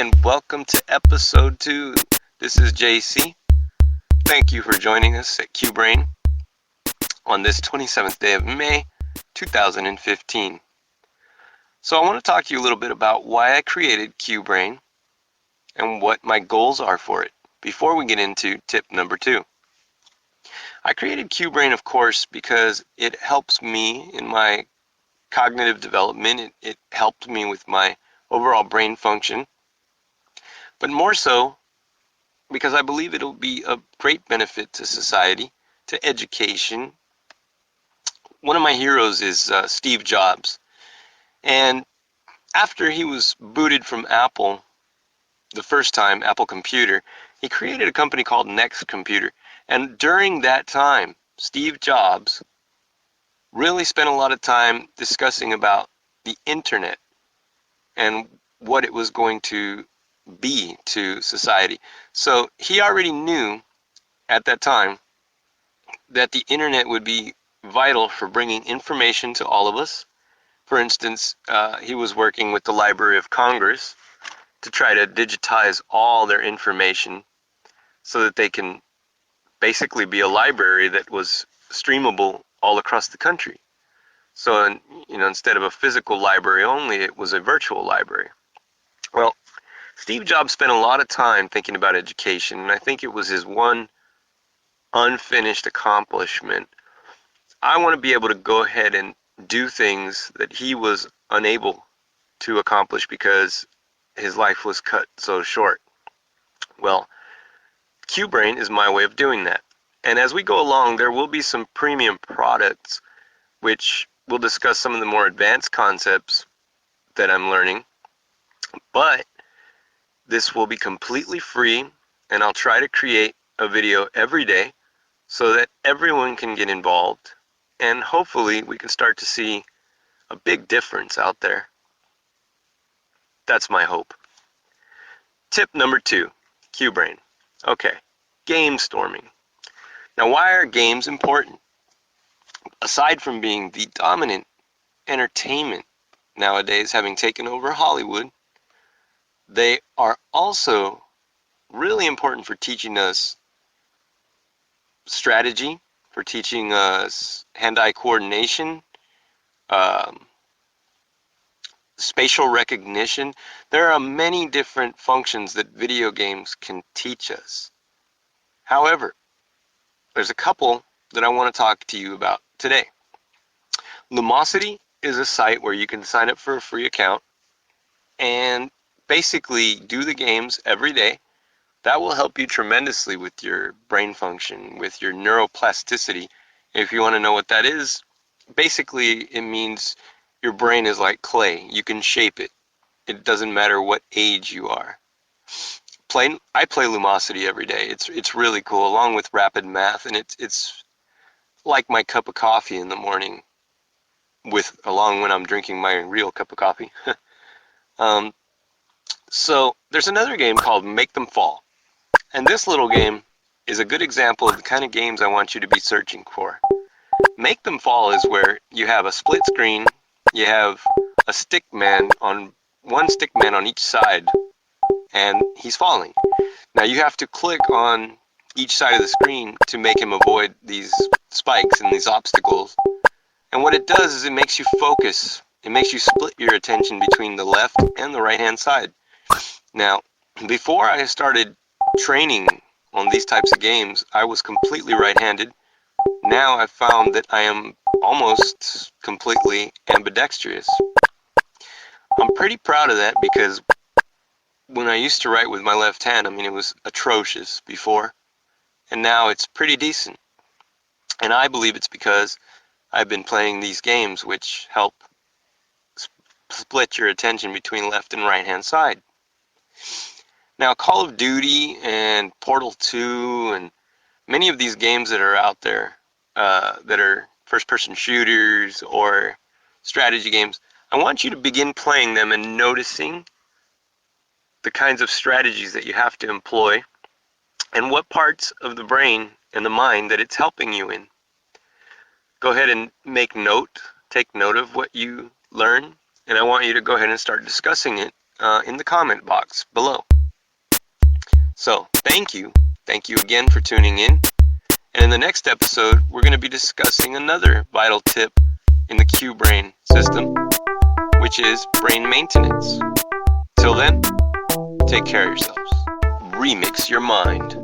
and welcome to episode 2. This is JC. Thank you for joining us at QBrein on this 27th day of May 2015. So I want to talk to you a little bit about why I created QBrein and what my goals are for it before we get into tip number 2. I created QBrein, of course, because it helps me in my cognitive development. It helped me with my overall brain function, but more so because I believe it'll be a great benefit to society, to education. One of my heroes is Steve Jobs, and after he was booted from Apple the first time, Apple Computer, he created a company called Next Computer, and during that time, Steve Jobs really spent a lot of time discussing about the internet and what it was going to be to society. So he already knew at that time that the internet would be vital for bringing information to all of us. For instance, he was working with the Library of Congress to try to digitize all their information so that they can basically be a library that was streamable all across the country. So, instead of a physical library only, it was a virtual library. Well, Steve Jobs spent a lot of time thinking about education, and I think it was his one unfinished accomplishment. I want to be able to go ahead and do things that he was unable to accomplish because his life was cut so short. Well, QBrein is my way of doing that. And as we go along, there will be some premium products which we'll discuss some of the more advanced concepts that I'm learning. But this will be completely free, and I'll try to create a video every day so that everyone can get involved, and hopefully we can start to see a big difference out there. That's my hope. Tip number 2, QBrein. Okay, GameStorming. Now, why are games important? Aside from being the dominant entertainment nowadays, having taken over Hollywood, they are also really important for teaching us strategy, for teaching us hand-eye coordination, spatial recognition. There are many different functions that video games can teach us. However, there's a couple that I want to talk to you about today. Lumosity is a site where you can sign up for a free account and basically do the games every day. That will help you tremendously with your brain function, with your neuroplasticity. If you want to know what that is, basically it means your brain is like clay. You can shape it. It doesn't matter what age you are. I play Lumosity every day. It's really cool, along with rapid math, and it's like my cup of coffee in the morning, along when I'm drinking my real cup of coffee. So there's another game called Make Them Fall, and this little game is a good example of the kind of games I want you to be searching for. Make Them Fall is where you have a split screen, you have a one stick man on each side, and he's falling. Now you have to click on each side of the screen to make him avoid these spikes and these obstacles. And what it does is it makes you focus. It makes you split your attention between the left and the right hand side. Now, before I started training on these types of games, I was completely right-handed. Now I've found that I am almost completely ambidextrous. I'm pretty proud of that because when I used to write with my left hand, it was atrocious before, and now it's pretty decent. And I believe it's because I've been playing these games which help split your attention between left and right hand side. Now, Call of Duty and Portal 2 and many of these games that are out there that are first-person shooters or strategy games, I want you to begin playing them and noticing the kinds of strategies that you have to employ and what parts of the brain and the mind that it's helping you in. Go ahead and take note of what you learn, and I want you to go ahead and start discussing it in the comment box below. So, thank you. Thank you again for tuning in. And in the next episode, we're going to be discussing another vital tip in the QBrein system, which is brain maintenance. Till then, take care of yourselves. Remix your mind.